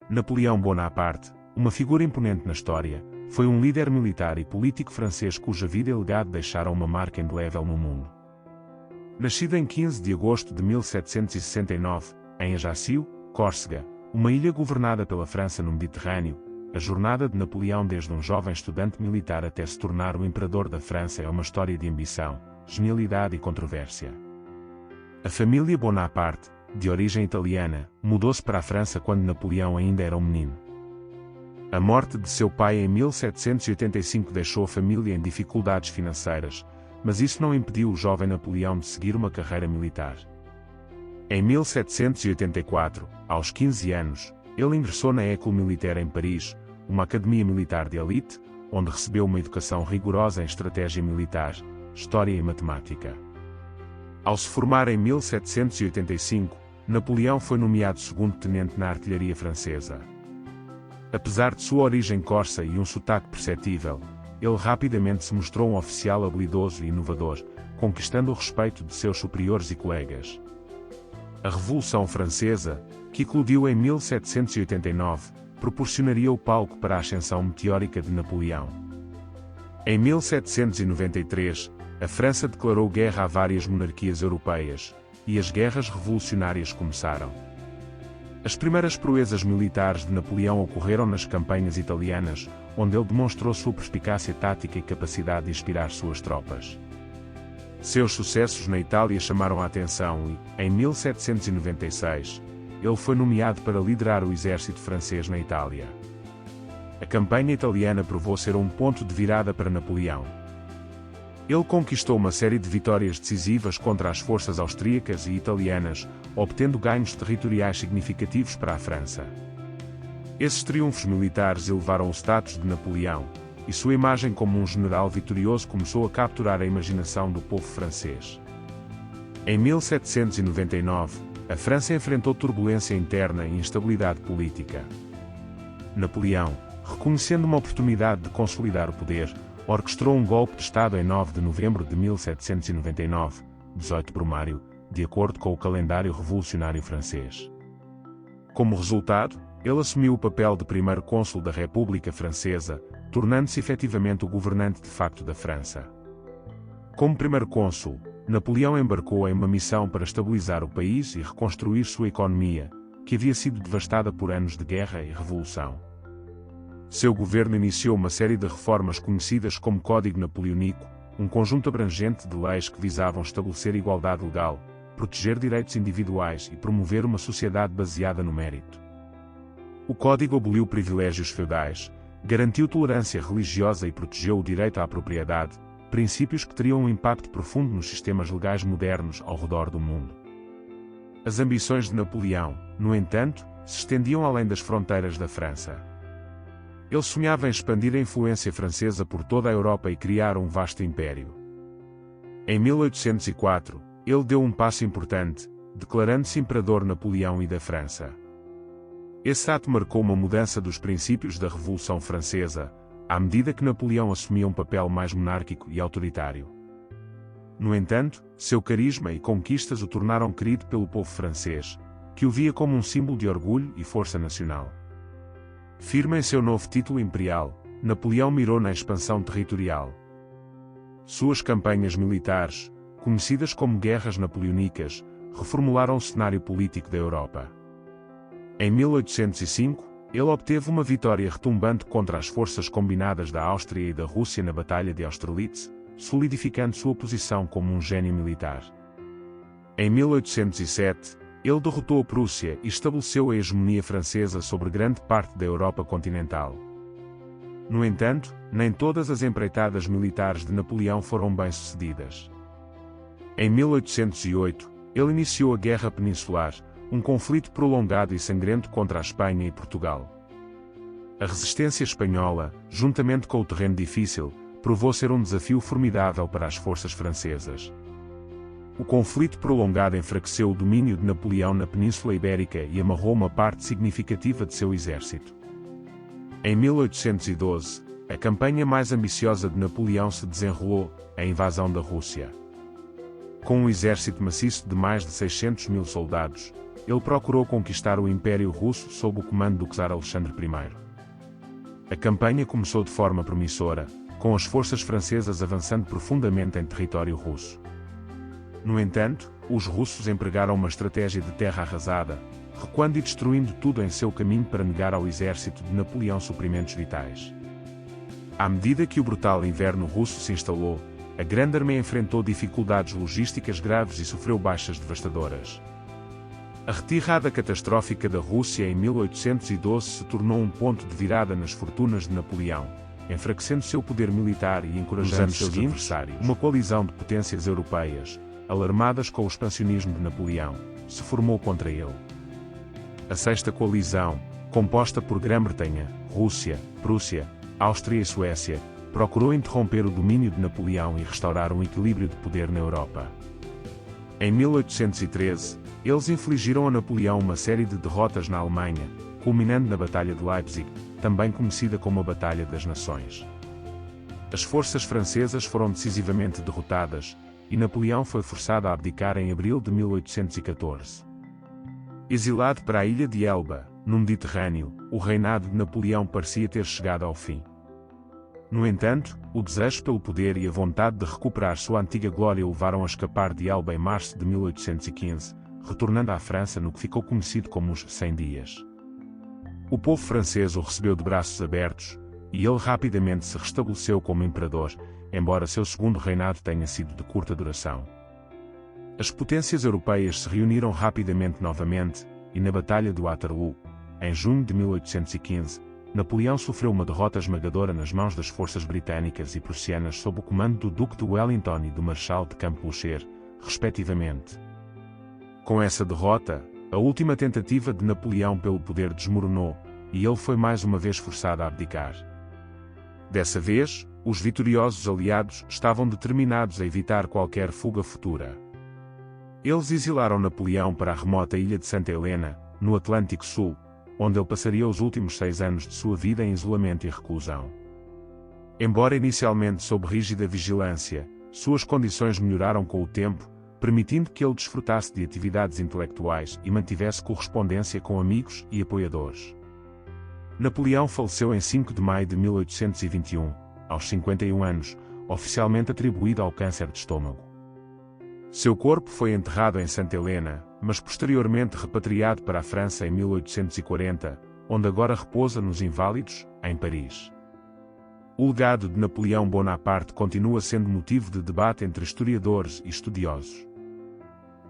Napoleão Bonaparte, uma figura imponente na história, foi um líder militar e político francês cuja vida e legado deixaram uma marca indelével no mundo. Nascido em 15 de agosto de 1769, em Ajaccio, Córcega, uma ilha governada pela França no Mediterrâneo, a jornada de Napoleão desde um jovem estudante militar até se tornar o imperador da França é uma história de ambição, genialidade e controvérsia. A família Bonaparte, de origem italiana, mudou-se para a França quando Napoleão ainda era um menino. A morte de seu pai em 1785 deixou a família em dificuldades financeiras, mas isso não impediu o jovem Napoleão de seguir uma carreira militar. Em 1784, aos 15 anos, ele ingressou na École Militaire em Paris, uma academia militar de elite, onde recebeu uma educação rigorosa em estratégia militar, história e matemática. Ao se formar em 1785, Napoleão foi nomeado segundo-tenente na artilharia francesa. Apesar de sua origem corsa e um sotaque perceptível, ele rapidamente se mostrou um oficial habilidoso e inovador, conquistando o respeito de seus superiores e colegas. A Revolução Francesa, que eclodiu em 1789, proporcionaria o palco para a ascensão meteórica de Napoleão. Em 1793, a França declarou guerra a várias monarquias europeias, e as guerras revolucionárias começaram. As primeiras proezas militares de Napoleão ocorreram nas campanhas italianas, onde ele demonstrou sua perspicácia tática e capacidade de inspirar suas tropas. Seus sucessos na Itália chamaram a atenção e, em 1796, ele foi nomeado para liderar o exército francês na Itália. A campanha italiana provou ser um ponto de virada para Napoleão. Ele conquistou uma série de vitórias decisivas contra as forças austríacas e italianas, obtendo ganhos territoriais significativos para a França. Esses triunfos militares elevaram o status de Napoleão, e sua imagem como um general vitorioso começou a capturar a imaginação do povo francês. Em 1799, a França enfrentou turbulência interna e instabilidade política. Napoleão, reconhecendo uma oportunidade de consolidar o poder, orquestrou um golpe de Estado em 9 de novembro de 1799, 18 Brumário, de acordo com o calendário revolucionário francês. Como resultado, ele assumiu o papel de primeiro cônsul da República Francesa, tornando-se efetivamente o governante de facto da França. Como primeiro cônsul, Napoleão embarcou em uma missão para estabilizar o país e reconstruir sua economia, que havia sido devastada por anos de guerra e revolução. Seu governo iniciou uma série de reformas conhecidas como Código Napoleónico, um conjunto abrangente de leis que visavam estabelecer igualdade legal, proteger direitos individuais e promover uma sociedade baseada no mérito. O Código aboliu privilégios feudais, garantiu tolerância religiosa e protegeu o direito à propriedade, princípios que teriam um impacto profundo nos sistemas legais modernos ao redor do mundo. As ambições de Napoleão, no entanto, se estendiam além das fronteiras da França. Ele sonhava em expandir a influência francesa por toda a Europa e criar um vasto império. Em 1804, ele deu um passo importante, declarando-se Imperador Napoleão I da França. Esse ato marcou uma mudança dos princípios da Revolução Francesa, à medida que Napoleão assumia um papel mais monárquico e autoritário. No entanto, seu carisma e conquistas o tornaram querido pelo povo francês, que o via como um símbolo de orgulho e força nacional. Firme em seu novo título imperial, Napoleão mirou na expansão territorial. Suas campanhas militares, conhecidas como Guerras Napoleónicas, reformularam o cenário político da Europa. Em 1805, ele obteve uma vitória retumbante contra as forças combinadas da Áustria e da Rússia na Batalha de Austerlitz, solidificando sua posição como um gênio militar. Em 1807, ele derrotou a Prússia e estabeleceu a hegemonia francesa sobre grande parte da Europa continental. No entanto, nem todas as empreitadas militares de Napoleão foram bem-sucedidas. Em 1808, ele iniciou a Guerra Peninsular, um conflito prolongado e sangrento contra a Espanha e Portugal. A resistência espanhola, juntamente com o terreno difícil, provou ser um desafio formidável para as forças francesas. O conflito prolongado enfraqueceu o domínio de Napoleão na Península Ibérica e amarrou uma parte significativa de seu exército. Em 1812, a campanha mais ambiciosa de Napoleão se desenrolou, a invasão da Rússia. Com um exército maciço de mais de 600 mil soldados, ele procurou conquistar o Império Russo sob o comando do czar Alexandre I. A campanha começou de forma promissora, com as forças francesas avançando profundamente em território russo. No entanto, os russos empregaram uma estratégia de terra arrasada, recuando e destruindo tudo em seu caminho para negar ao exército de Napoleão suprimentos vitais. À medida que o brutal inverno russo se instalou, a Grande Armée enfrentou dificuldades logísticas graves e sofreu baixas devastadoras. A retirada catastrófica da Rússia em 1812 se tornou um ponto de virada nas fortunas de Napoleão, enfraquecendo seu poder militar e encorajando seus adversários. Uma coalizão de potências europeias, alarmadas com o expansionismo de Napoleão, se formou contra ele. A Sexta Coalizão, composta por Grã-Bretanha, Rússia, Prússia, Áustria e Suécia, procurou interromper o domínio de Napoleão e restaurar um equilíbrio de poder na Europa. Em 1813, eles infligiram a Napoleão uma série de derrotas na Alemanha, culminando na Batalha de Leipzig, também conhecida como a Batalha das Nações. As forças francesas foram decisivamente derrotadas, e Napoleão foi forçado a abdicar em abril de 1814. Exilado para a ilha de Elba, no Mediterrâneo, o reinado de Napoleão parecia ter chegado ao fim. No entanto, o desejo pelo poder e a vontade de recuperar sua antiga glória o levaram a escapar de Elba em março de 1815, retornando à França no que ficou conhecido como os 100 Dias. O povo francês o recebeu de braços abertos, e ele rapidamente se restabeleceu como imperador, embora seu segundo reinado tenha sido de curta duração. As potências europeias se reuniram rapidamente novamente, e na Batalha de Waterloo, em junho de 1815, Napoleão sofreu uma derrota esmagadora nas mãos das forças britânicas e prussianas sob o comando do Duque de Wellington e do Marechal de Campo-Blücher, respectivamente. Com essa derrota, a última tentativa de Napoleão pelo poder desmoronou, e ele foi mais uma vez forçado a abdicar. Dessa vez, os vitoriosos aliados estavam determinados a evitar qualquer fuga futura. Eles exilaram Napoleão para a remota ilha de Santa Helena, no Atlântico Sul, onde ele passaria os últimos 6 anos de sua vida em isolamento e reclusão. Embora inicialmente sob rígida vigilância, suas condições melhoraram com o tempo, permitindo que ele desfrutasse de atividades intelectuais e mantivesse correspondência com amigos e apoiadores. Napoleão faleceu em 5 de maio de 1821, aos 51 anos, oficialmente atribuído ao câncer de estômago. Seu corpo foi enterrado em Santa Helena, mas posteriormente repatriado para a França em 1840, onde agora repousa nos Inválidos, em Paris. O legado de Napoleão Bonaparte continua sendo motivo de debate entre historiadores e estudiosos.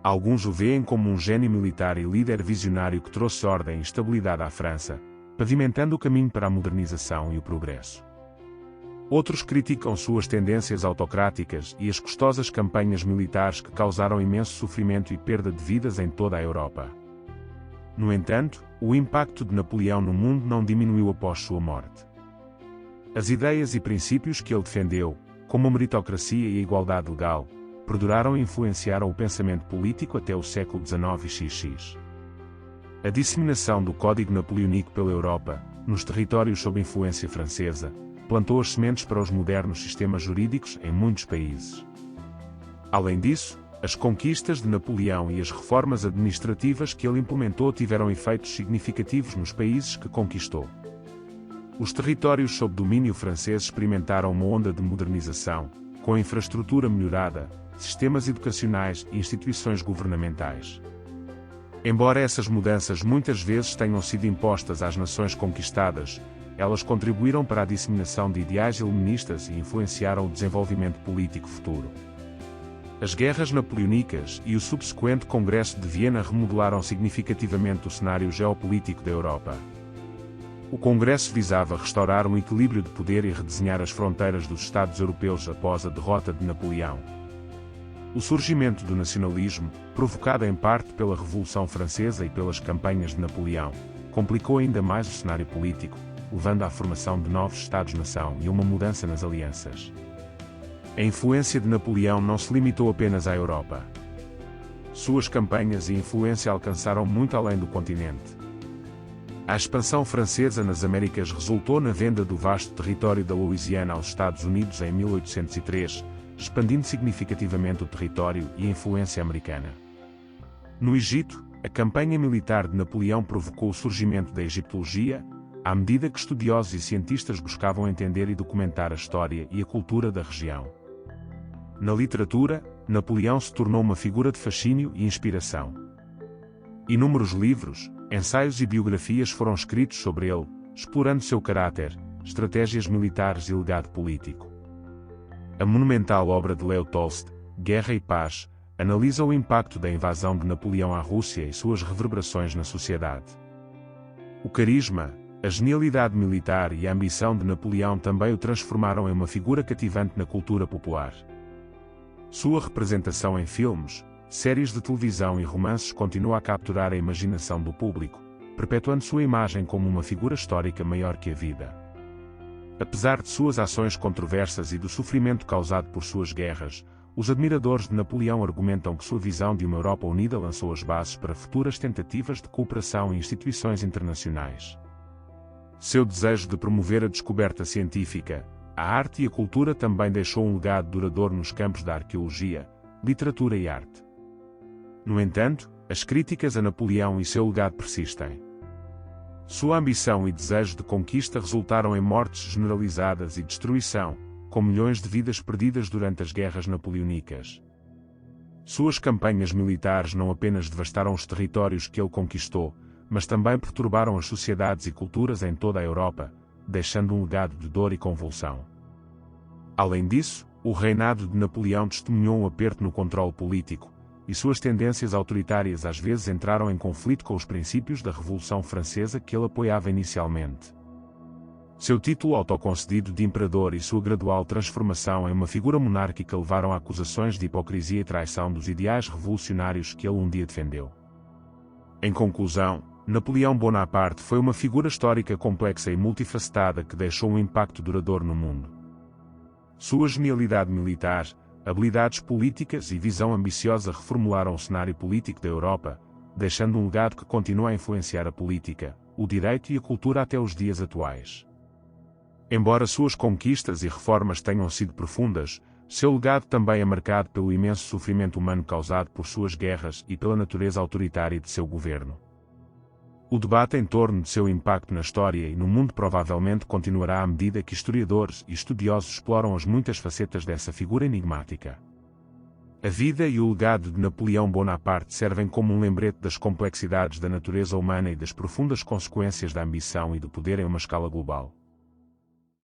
Alguns o veem como um gênio militar e líder visionário que trouxe ordem e estabilidade à França, pavimentando o caminho para a modernização e o progresso. Outros criticam suas tendências autocráticas e as custosas campanhas militares que causaram imenso sofrimento e perda de vidas em toda a Europa. No entanto, o impacto de Napoleão no mundo não diminuiu após sua morte. As ideias e princípios que ele defendeu, como a meritocracia e a igualdade legal, perduraram e influenciaram o pensamento político até o século XIX e XX. A disseminação do Código Napoleónico pela Europa, nos territórios sob influência francesa, plantou as sementes para os modernos sistemas jurídicos em muitos países. Além disso, as conquistas de Napoleão e as reformas administrativas que ele implementou tiveram efeitos significativos nos países que conquistou. Os territórios sob domínio francês experimentaram uma onda de modernização, com a infraestrutura melhorada, sistemas educacionais e instituições governamentais. Embora essas mudanças muitas vezes tenham sido impostas às nações conquistadas, elas contribuíram para a disseminação de ideais iluministas e influenciaram o desenvolvimento político futuro. As guerras napoleónicas e o subsequente Congresso de Viena remodelaram significativamente o cenário geopolítico da Europa. O Congresso visava restaurar um equilíbrio de poder e redesenhar as fronteiras dos Estados europeus após a derrota de Napoleão. O surgimento do nacionalismo, provocado em parte pela Revolução Francesa e pelas campanhas de Napoleão, complicou ainda mais o cenário político, levando à formação de novos Estados-nação e uma mudança nas alianças. A influência de Napoleão não se limitou apenas à Europa. Suas campanhas e influência alcançaram muito além do continente. A expansão francesa nas Américas resultou na venda do vasto território da Louisiana aos Estados Unidos em 1803, expandindo significativamente o território e a influência americana. No Egito, A campanha militar de Napoleão provocou o surgimento da egiptologia, à medida que estudiosos e cientistas buscavam entender e documentar a história e a cultura da região. Na literatura, Napoleão se tornou uma figura de fascínio e inspiração. Inúmeros livros, ensaios e biografias foram escritos sobre ele, explorando seu caráter, estratégias militares e legado político. A monumental obra de Leo Tolstói, Guerra e Paz, analisa o impacto da invasão de Napoleão à Rússia e suas reverberações na sociedade. O carisma, a genialidade militar e a ambição de Napoleão também o transformaram em uma figura cativante na cultura popular. Sua representação em filmes, séries de televisão e romances continua a capturar a imaginação do público, perpetuando sua imagem como uma figura histórica maior que a vida. Apesar de suas ações controversas e do sofrimento causado por suas guerras, os admiradores de Napoleão argumentam que sua visão de uma Europa unida lançou as bases para futuras tentativas de cooperação em instituições internacionais. Seu desejo de promover a descoberta científica, a arte e a cultura também deixou um legado duradouro nos campos da arqueologia, literatura e arte. No entanto, as críticas a Napoleão e seu legado persistem. Sua ambição e desejo de conquista resultaram em mortes generalizadas e destruição, com milhões de vidas perdidas durante as guerras napoleónicas. Suas campanhas militares não apenas devastaram os territórios que ele conquistou, mas também perturbaram as sociedades e culturas em toda a Europa, deixando um legado de dor e convulsão. Além disso, o reinado de Napoleão testemunhou um aperto no controle político, e suas tendências autoritárias às vezes entraram em conflito com os princípios da Revolução Francesa que ele apoiava inicialmente. Seu título autoconcedido de imperador e sua gradual transformação em uma figura monárquica levaram a acusações de hipocrisia e traição dos ideais revolucionários que ele um dia defendeu. Em conclusão, Napoleão Bonaparte foi uma figura histórica complexa e multifacetada que deixou um impacto duradouro no mundo. Sua genialidade militar, habilidades políticas e visão ambiciosa reformularam o cenário político da Europa, deixando um legado que continua a influenciar a política, o direito e a cultura até os dias atuais. Embora suas conquistas e reformas tenham sido profundas, seu legado também é marcado pelo imenso sofrimento humano causado por suas guerras e pela natureza autoritária de seu governo. O debate em torno de seu impacto na história e no mundo provavelmente continuará à medida que historiadores e estudiosos exploram as muitas facetas dessa figura enigmática. A vida e o legado de Napoleão Bonaparte servem como um lembrete das complexidades da natureza humana e das profundas consequências da ambição e do poder em uma escala global.